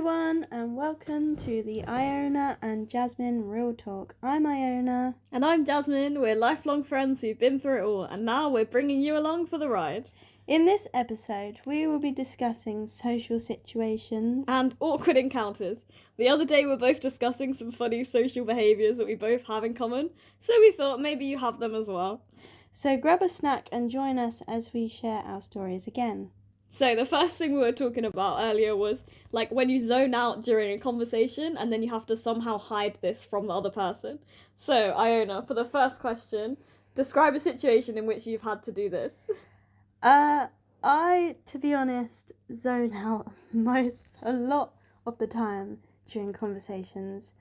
everyone, and welcome to the Iona and Jasmine Real Talk. I'm Iona. And I'm Jasmine. We're lifelong friends who've been through it all, and now we're bringing you along for the ride. In this episode, we will be discussing social situations and awkward encounters. The other day, we're both discussing some funny social behaviours that we both have in common, so we thought maybe you have them as well. So grab a snack and join us as we share our stories again. So the first thing we were talking about earlier was like when you zone out during a conversation and then you have to somehow hide this from the other person. So Iona, for the first question, describe a situation in which you've had to do this. I, to be honest, zone out a lot of the time during conversations,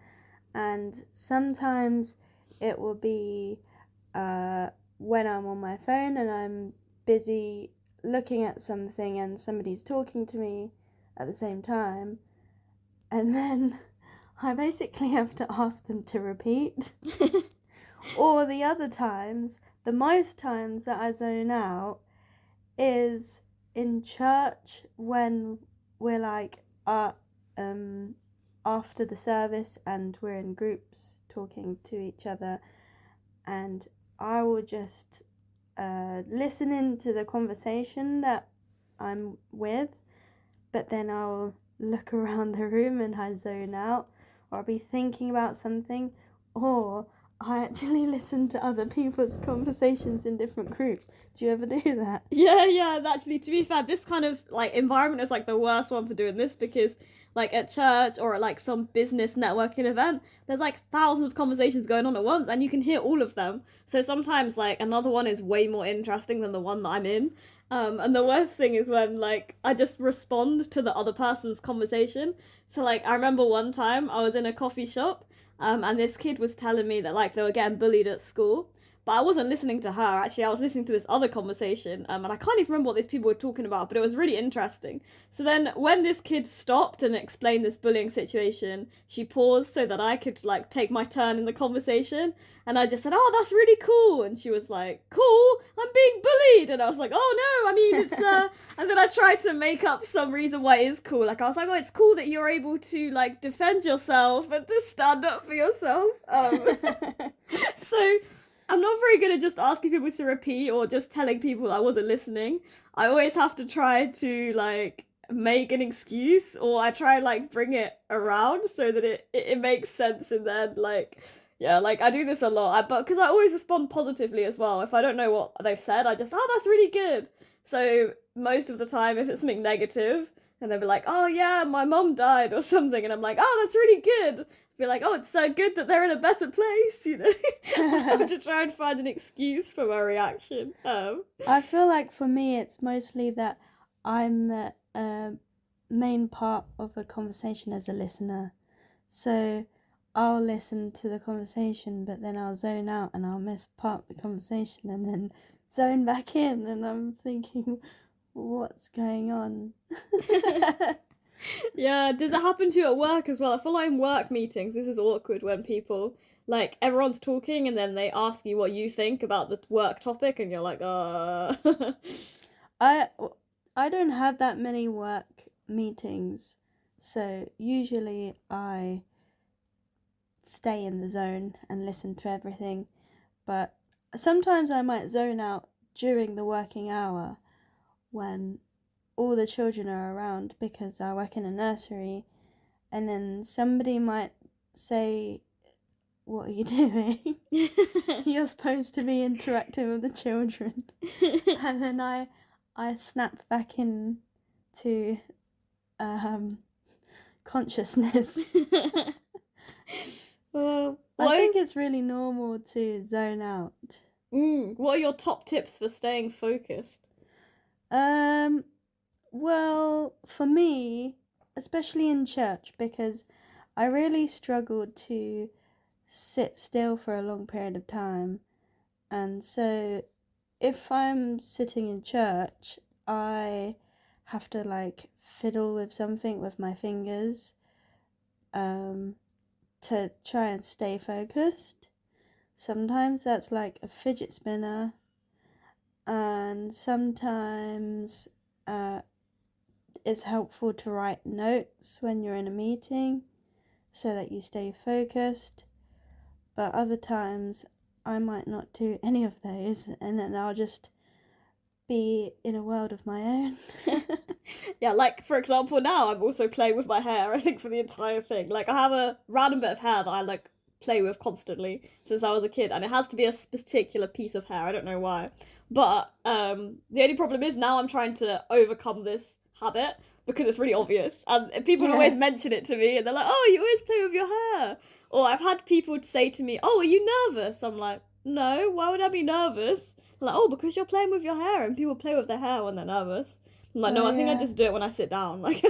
and sometimes it will be when I'm on my phone and I'm busy looking at something and somebody's talking to me at the same time, and then I basically have to ask them to repeat. Or the other times, the most times that I zone out is in church when we're like after the service and we're in groups talking to each other, and I will just listen into the conversation that I'm with, but then I'll look around the room and I zone out, or I'll be thinking about something, or I actually listen to other people's conversations in different groups. Do you ever do that? Yeah, actually, to be fair, this kind of like environment is like the worst one for doing this, because like at church or at like some business networking event, there's like thousands of conversations going on at once and you can hear all of them. So sometimes like another one is way more interesting than the one that I'm in. And the worst thing is when like I just respond to the other person's conversation. So like I remember one time I was in a coffee shop, and this kid was telling me that like they were getting bullied at school. But I wasn't listening to her, actually, I was listening to this other conversation, and I can't even remember what these people were talking about, but it was really interesting. So then, when this kid stopped and explained this bullying situation, she paused so that I could, like, take my turn in the conversation, and I just said, oh, that's really cool, and she was like, cool, I'm being bullied, and I was like, oh no, I mean, it's, and then I tried to make up some reason why it is cool, like, I was like, oh, it's cool that you're able to, like, defend yourself and to stand up for yourself, so I'm not very good at just asking people to repeat or just telling people I wasn't listening. I always have to try to like make an excuse, or I try like bring it around so that it makes sense, and then like yeah, like I do this a lot, but because I always respond positively as well. If I don't know what they've said, I just, oh, that's really good. So most of the time, if it's something negative and they'll be like, oh yeah, my mom died or something, and I'm like, oh, that's really good, be like, oh, it's so good that they're in a better place, you know. I have to try and find an excuse for my reaction. I feel like for me it's mostly that I'm the main part of a conversation as a listener, so I'll listen to the conversation but then I'll zone out and I'll miss part of the conversation and then zone back in, and I'm thinking, what's going on? Yeah, does it happen to you at work as well? I feel like in work meetings, this is awkward when people, like, everyone's talking and then they ask you what you think about the work topic and you're like, I don't have that many work meetings, so usually I stay in the zone and listen to everything, but sometimes I might zone out during the working hour when all the children are around, because I work in a nursery, and then somebody might say, what are you doing? You're supposed to be interacting with the children. And then I snap back in to consciousness. I think it's really normal to zone out. What are your top tips for staying focused? Well, for me, especially in church, because I really struggled to sit still for a long period of time, and so if I'm sitting in church, I have to like fiddle with something with my fingers to try and stay focused. Sometimes that's like a fidget spinner, and sometimes it's helpful to write notes when you're in a meeting so that you stay focused. But other times I might not do any of those, and then I'll just be in a world of my own. Yeah, like for example, now I'm also playing with my hair, I think, for the entire thing. Like, I have a random bit of hair that I like play with constantly since I was a kid, and it has to be a particular piece of hair. I don't know why. But the only problem is now I'm trying to overcome this habit because it's really obvious, and people always mention it to me, and they're like, "Oh, you always play with your hair." Or I've had people say to me, "Oh, are you nervous?" I'm like, "No, why would I be nervous?" I'm like, "Oh, because you're playing with your hair, and people play with their hair when they're nervous." I'm like, no, I think I just do it when I sit down. Like,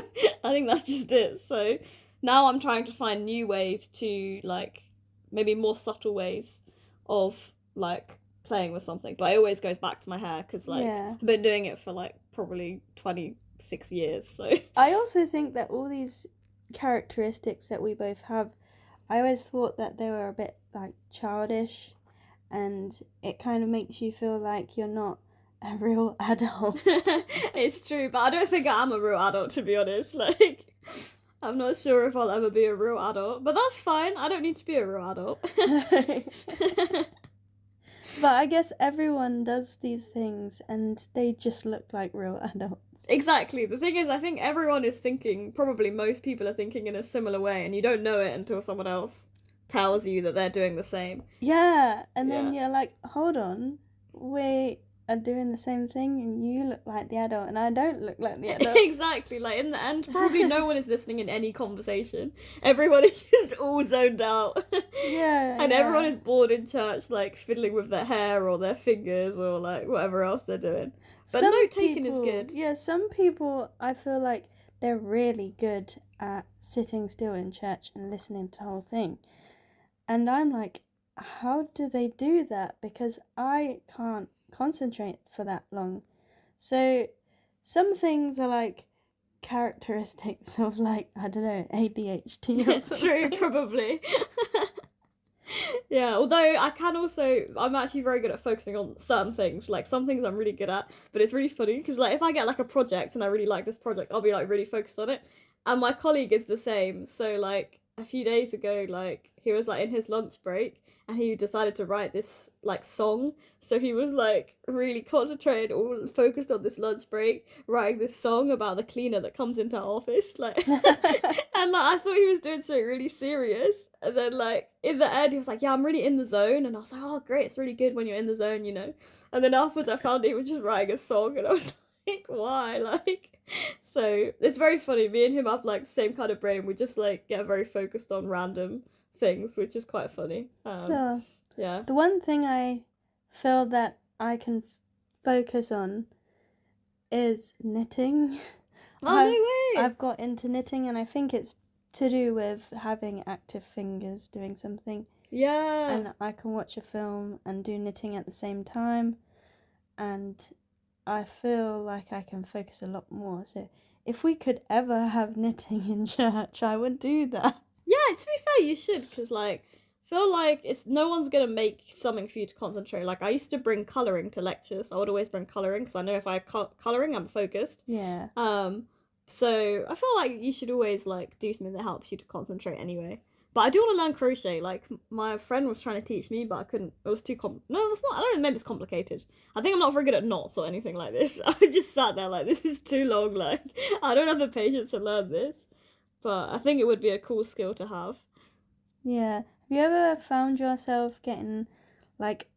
I think that's just it. So now I'm trying to find new ways to, like, maybe more subtle ways of, like, playing with something. But it always goes back to my hair because, like, I've been doing it for, like, probably 26 years. So I also think that all these characteristics that we both have, I always thought that they were a bit, like, childish, and it kind of makes you feel like you're not a real adult. It's true, but I don't think I am a real adult, to be honest. Like, I'm not sure if I'll ever be a real adult, but that's fine. I don't need to be a real adult. But I guess everyone does these things and they just look like real adults. Exactly. The thing is, I think everyone is thinking, probably most people are thinking in a similar way, and you don't know it until someone else tells you that they're doing the same. Yeah, and then you're like, hold on, we are doing the same thing and you look like the adult and I don't look like the adult. Exactly. Like, in the end, probably no one is listening in any conversation. Everyone is just all zoned out. Yeah. And everyone is bored in church, like, fiddling with their hair or their fingers or, like, whatever else they're doing. But note-taking is good. Yeah, some people, I feel like they're really good at sitting still in church and listening to the whole thing. And I'm like, how do they do that? Because I can't concentrate for that long. So some things are like characteristics of, like, I don't know, ADHD or something. True, probably. Yeah, although I'm actually very good at focusing on certain things. Like, some things I'm really good at, but it's really funny because, like, if I get like a project and I really like this project, I'll be like really focused on it. And my colleague is the same. So, like, a few days ago, like, he was like in his lunch break and he decided to write this like song. So he was like really concentrated, all focused on this lunch break, writing this song about the cleaner that comes into our office. Like, and like, I thought he was doing something really serious. And then, like, in the end, he was like, "Yeah, I'm really in the zone." And I was like, "Oh, great, it's really good when you're in the zone, you know." And then afterwards, I found he was just writing a song, and I was like, "Why?" Like, so it's very funny. Me and him have like the same kind of brain. We just like get very focused on random things, which is quite funny. Yeah. The one thing I feel that I can focus on is knitting. Oh, no way! I've got into knitting, and I think it's to do with having active fingers doing something. Yeah. And I can watch a film and do knitting at the same time, and I feel like I can focus a lot more. So if we could ever have knitting in church, I would do that. Yeah, to be fair, you should, because, like, I feel like it's no one's gonna make something for you to concentrate. Like, I used to bring colouring to lectures. I would always bring colouring because I know if I have colouring, I'm focused. Yeah. So I feel like you should always like do something that helps you to concentrate anyway. But I do want to learn crochet. Like, my friend was trying to teach me, but I couldn't. It was too No, it's not. I don't know. Maybe it's complicated. I think I'm not very good at knots or anything like this. I just sat there like, this is too long. Like, I don't have the patience to learn this. But I think it would be a cool skill to have. Yeah. Have you ever found yourself getting like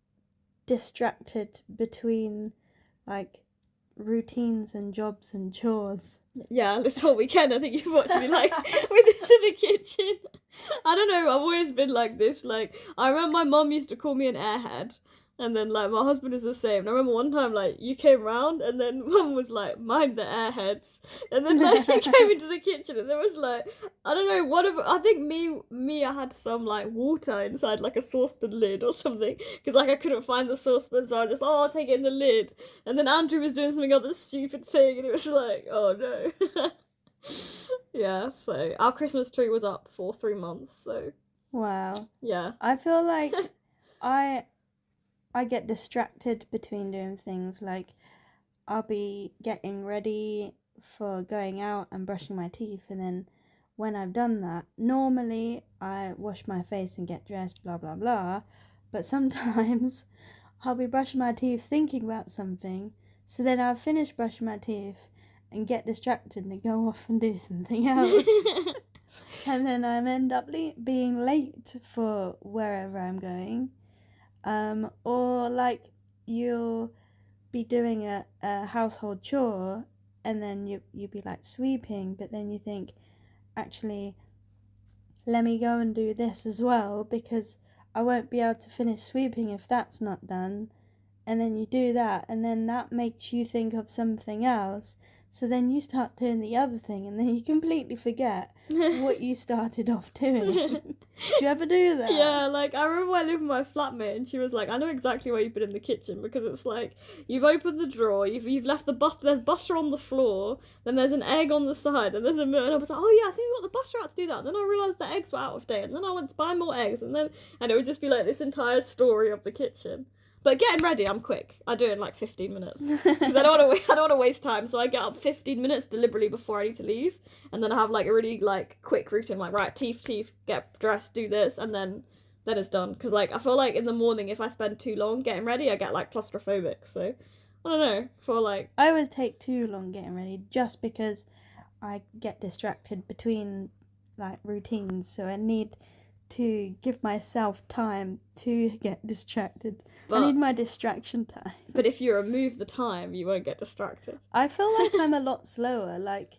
distracted between like routines and jobs and chores? Yeah, this whole weekend I think you've watched me like with this in the kitchen. I don't know, I've always been like this. Like, I remember my mum used to call me an airhead, and then like my husband is the same. And I remember one time like you came round and then mum was like, "Mind the airheads," and then like you came into the kitchen and there was like, I don't know, I think I had some like water inside like a saucepan lid or something, because like I couldn't find the saucepan, so I was just, "Oh, I'll take it in the lid." And then Andrew was doing something other stupid thing and it was like, oh no. Yeah, so our Christmas tree was up for 3 months, so Wow. yeah. I feel like I get distracted between doing things. Like, I'll be getting ready for going out and brushing my teeth, and then when I've done that, normally I wash my face and get dressed, blah blah blah, but sometimes I'll be brushing my teeth thinking about something, so then I'll finish brushing my teeth and get distracted and go off and do something else. And then I end up being late for wherever I'm going. Or like you'll be doing a household chore, and then you'll be like sweeping, but then you think, actually, let me go and do this as well, because I won't be able to finish sweeping if that's not done. And then you do that, and then that makes you think of something else. So then you start doing the other thing, and then you completely forget what you started off doing. Do you ever do that? Yeah, like I remember I lived with my flatmate, and she was like, "I know exactly where you've been in the kitchen, because it's like you've opened the drawer, you've left the butter. There's butter on the floor, then there's an egg on the side, and there's a milk." And I was like, "Oh yeah, I think we got the butter out to do that." Then I realised the eggs were out of date, and then I went to buy more eggs, and it would just be like this entire story of the kitchen. But getting ready, I'm quick. I do it in like 15 minutes because I don't want to waste time. So I get up 15 minutes deliberately before I need to leave, and then I have like a really like quick routine. Like, right, teeth, get dressed, do this, and then it's done. Because like I feel like in the morning, if I spend too long getting ready, I get like claustrophobic. So I don't know. For like, I always take too long getting ready just because I get distracted between like routines. So I need to give myself time to get distracted. I need my distraction time. But if you remove the time, you won't get distracted. I feel like I'm a lot slower. Like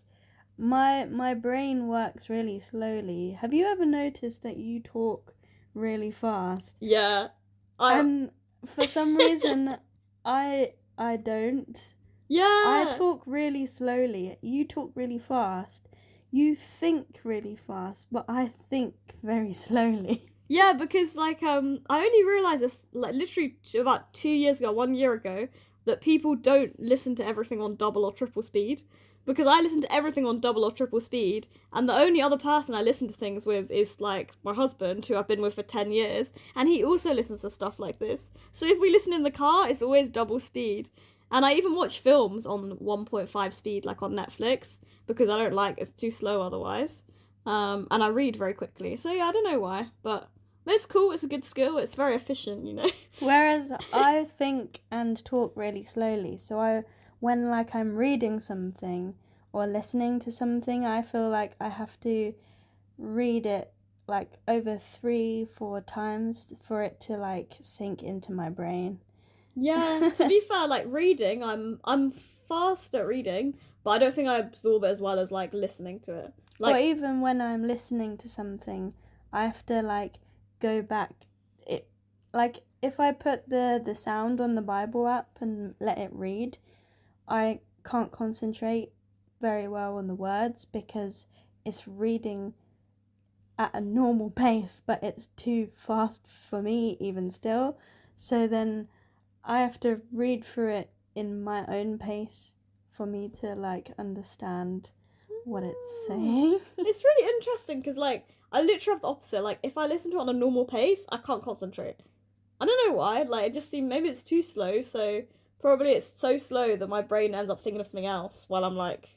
my brain works really slowly. Have you ever noticed that you talk really fast? Yeah. And for some reason I don't. Yeah. I talk really slowly. You talk really fast. You think really fast, but I think very slowly. Yeah, because like I only realised this like literally about 2 years ago, 1 year ago, that people don't listen to everything on double or triple speed. Because I listen to everything on double or triple speed, and the only other person I listen to things with is like my husband, who I've been with for 10 years, and he also listens to stuff like this. So if we listen in the car, it's always double speed. And I even watch films on 1.5 speed, like on Netflix, because I don't like it's too slow otherwise. And I read very quickly. So yeah, I don't know why, but it's cool. It's a good skill. It's very efficient, you know. Whereas I think and talk really slowly. So when like I'm reading something or listening to something, I feel like I have to read it like over 3-4 times for it to like sink into my brain. Yeah, to be fair, like reading, I'm fast at reading, but I don't think I absorb it as well as like listening to it. Like, or even when I'm listening to something, I have to like go back. It like if I put the sound on the Bible app and let it read, I can't concentrate very well on the words because it's reading at a normal pace, but it's too fast for me even still. So then I have to read through it in my own pace for me to like understand what it's saying. It's really interesting because like I literally have the opposite. Like if I listen to it on a normal pace, I can't concentrate. I don't know why. Like it just seems maybe it's too slow. So probably it's so slow that my brain ends up thinking of something else while I'm like.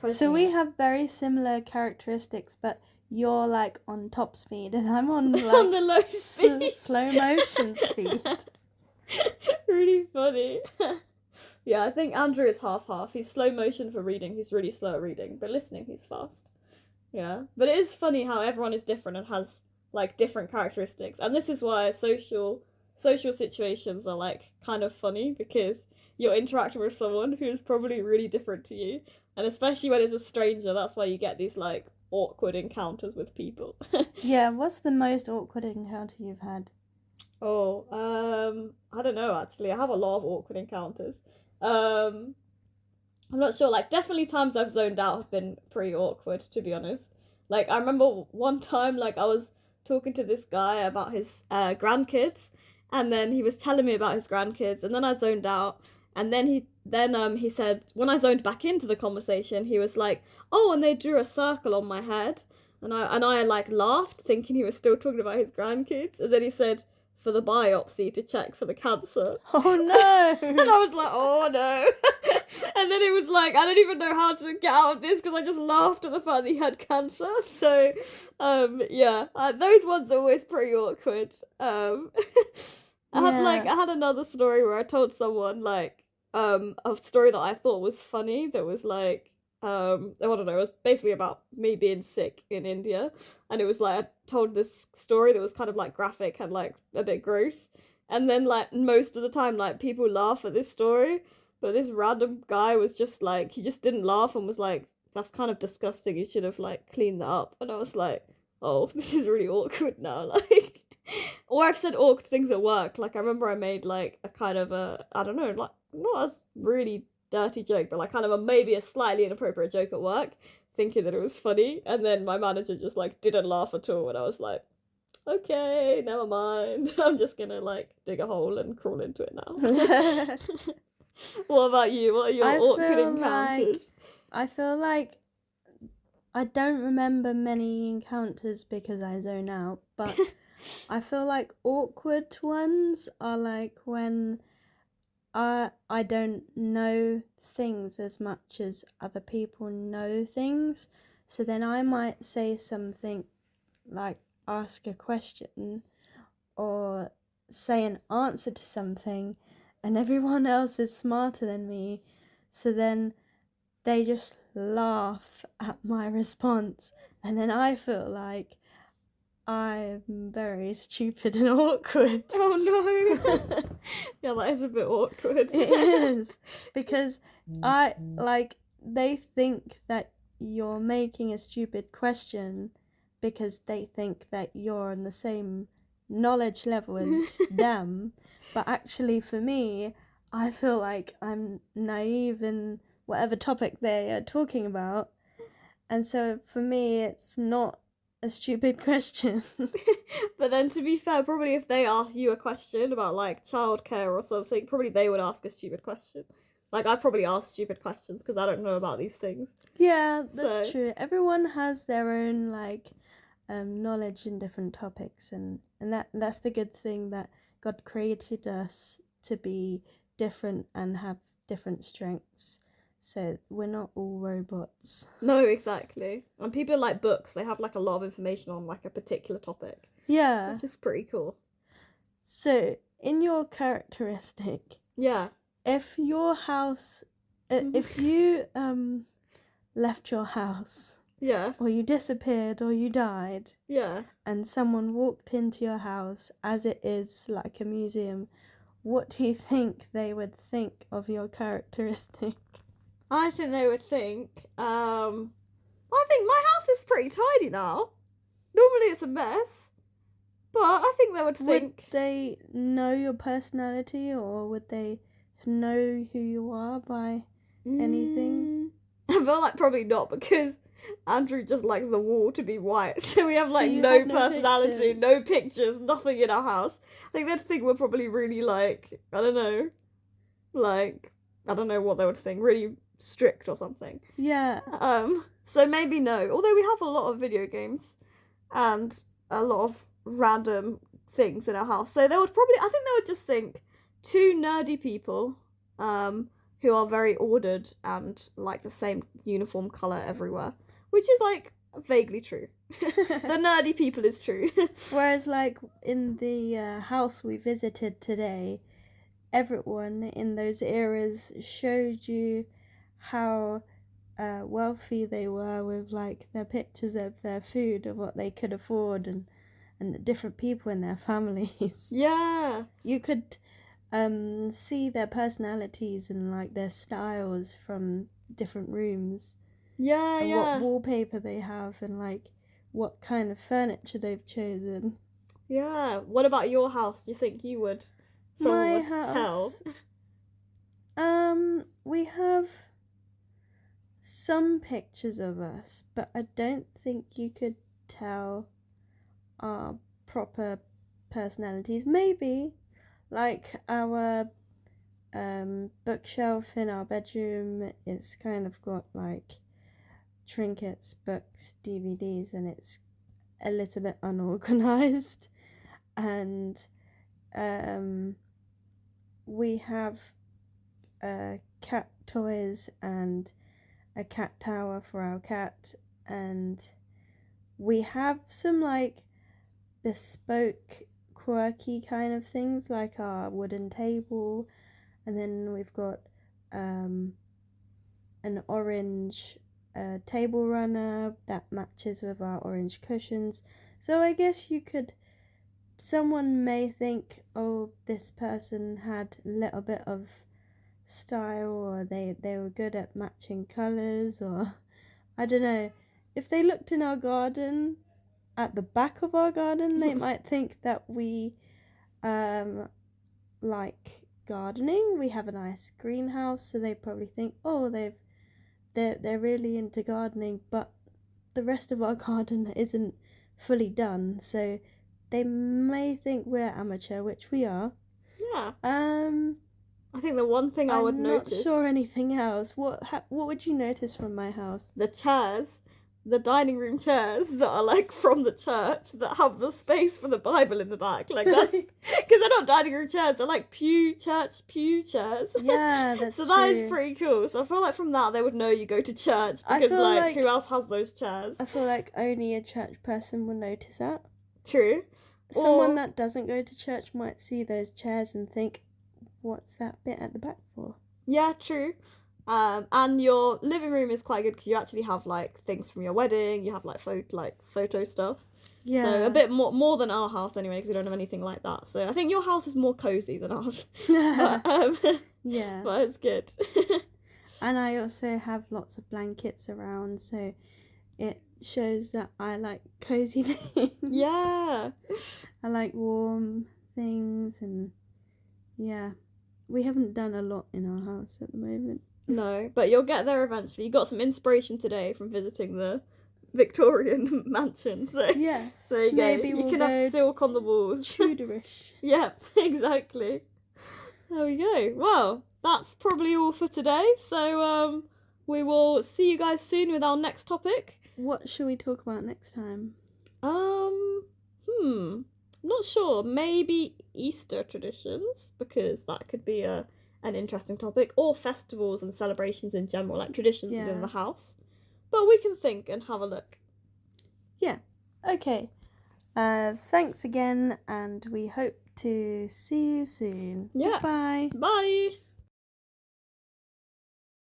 So we have very similar characteristics, but you're like on top speed and I'm on like on the low speed, slow motion speed. Really funny. Yeah, I think Andrew is half. He's slow motion for reading. He's really slow at reading, but listening, he's fast. Yeah, but it is funny how everyone is different and has like different characteristics, and this is why social situations are like kind of funny because you're interacting with someone who is probably really different to you, and especially when it's a stranger, that's why you get these like awkward encounters with people. Yeah, what's the most awkward encounter you've had? Oh, I don't know actually. I have a lot of awkward encounters. I'm not sure. Like, definitely times I've zoned out have been pretty awkward, to be honest. Like, I remember one time, like, I was talking to this guy about his grandkids, and then he was telling me about his grandkids, and then I zoned out, and then he said, when I zoned back into the conversation, he was like, "Oh, and they drew a circle on my head," and I like laughed, thinking he was still talking about his grandkids, and then he said, "For the biopsy to check for the cancer." Oh no! And I was like, oh no. And then it was like, I don't even know how to get out of this because I just laughed at the fact that he had cancer. So, yeah, those ones are always pretty awkward. I had another story where I told someone like a story that I thought was funny that was like I don't know, it was basically about me being sick in India, and it was like I told this story that was kind of like graphic and like a bit gross, and then like most of the time like people laugh at this story, but this random guy was just like he just didn't laugh and was like, that's kind of disgusting, you should have like cleaned that up. And I was like, oh, this is really awkward now. Like, or I've said awkward things at work. Like I remember I made like a kind of a, I don't know, like not as really dirty joke, but like kind of a maybe a slightly inappropriate joke at work, thinking that it was funny, and then my manager just like didn't laugh at all, and I was like, okay, never mind. I'm just gonna like dig a hole and crawl into it now. What about you? What are your awkward encounters? I feel like I don't remember many encounters because I zone out, but I feel like awkward ones are like when I don't know things as much as other people know things. So then I might say something like ask a question or say an answer to something, and everyone else is smarter than me. So then they just laugh at my response, and then I feel like I'm very stupid and awkward. Oh no. Yeah, that is a bit awkward. It is, because they think that you're making a stupid question because they think that you're on the same knowledge level as them, but actually for me, I feel like I'm naive in whatever topic they are talking about, and so for me it's not a stupid question. But then to be fair, probably if they ask you a question about like childcare or something, probably they would ask a stupid question. Like I probably ask stupid questions because I don't know about these things. Yeah, that's true. Everyone has their own like knowledge in different topics, and that's the good thing, that God created us to be different and have different strengths. So we're not all robots. No, exactly. And people like books, they have like a lot of information on like a particular topic. Yeah. Which is pretty cool. So in your characteristic, yeah, if your house, if you left your house, yeah, or you disappeared or you died, yeah, and someone walked into your house as it is like a museum, what do you think they would think of your characteristic? I think they would think, I think my house is pretty tidy now. Normally it's a mess, but I think they would think. Would they know your personality, or would they know who you are by anything? I feel like probably not, because Andrew just likes the wall to be white, so we have So like you no have no personality, pictures. no pictures, nothing in our house. I think they'd think we're probably really like, I don't know what they would think, really strict or something. Yeah. So maybe no. Although we have a lot of video games and a lot of random things in our house. So they would probably, I think they would just think two nerdy people who are very ordered and like the same uniform colour everywhere, which is like vaguely true. The nerdy people is true. Whereas like in the house we visited today, everyone in those eras showed you how wealthy they were with like their pictures of their food, of what they could afford, and the different people in their families. Yeah. You could see their personalities and like their styles from different rooms. Yeah, and yeah. what wallpaper they have, and like what kind of furniture they've chosen. Yeah. What about your house? Do you think you would? Someone would tell. We have some pictures of us, but I don't think you could tell our proper personalities. Maybe like our bookshelf in our bedroom is kind of got like trinkets, books, DVDs, and it's a little bit unorganized. And we have cat toys and a cat tower for our cat, and we have some like bespoke quirky kind of things like our wooden table, and then we've got an orange table runner that matches with our orange cushions. So I guess someone may think, oh, this person had a little bit of style, or they were good at matching colours, or I don't know. If they looked in our garden, at the back of our garden, they might think that we like gardening. We have a nice greenhouse, so they probably think, oh, they're really into gardening, but the rest of our garden isn't fully done, so they may think we're amateur, which we are. Yeah. I think the one thing I would notice. I'm not sure anything else. What would you notice from my house? The chairs, the dining room chairs that are like from the church that have the space for the Bible in the back. Like that's because they're not dining room chairs; they're like church pew chairs. Yeah, that's so true. that is pretty cool. So I feel like from that they would know you go to church, because like who else has those chairs? I feel like only a church person would notice that. True. Someone that doesn't go to church might see those chairs and think, what's that bit at the back for? Yeah, true. And your living room is quite good because you actually have like things from your wedding. You have like photo stuff. Yeah. So a bit more than our house anyway, because we don't have anything like that. So I think your house is more cozy than ours. Yeah. But it's good. And I also have lots of blankets around, so it shows that I like cozy things. Yeah. I like warm things, and yeah. We haven't done a lot in our house at the moment. No, but you'll get there eventually. You got some inspiration today from visiting the Victorian mansion. So yes, there you go. You can have silk on the walls. Tudorish. Yep, exactly. There we go. Well, that's probably all for today. So we will see you guys soon with our next topic. What should we talk about next time? Not sure. Maybe Easter traditions, because that could be an interesting topic, or festivals and celebrations in general, like traditions within the house. But we can think and have a look. Yeah. Okay. Thanks again, and we hope to see you soon. Yeah. Bye. Bye.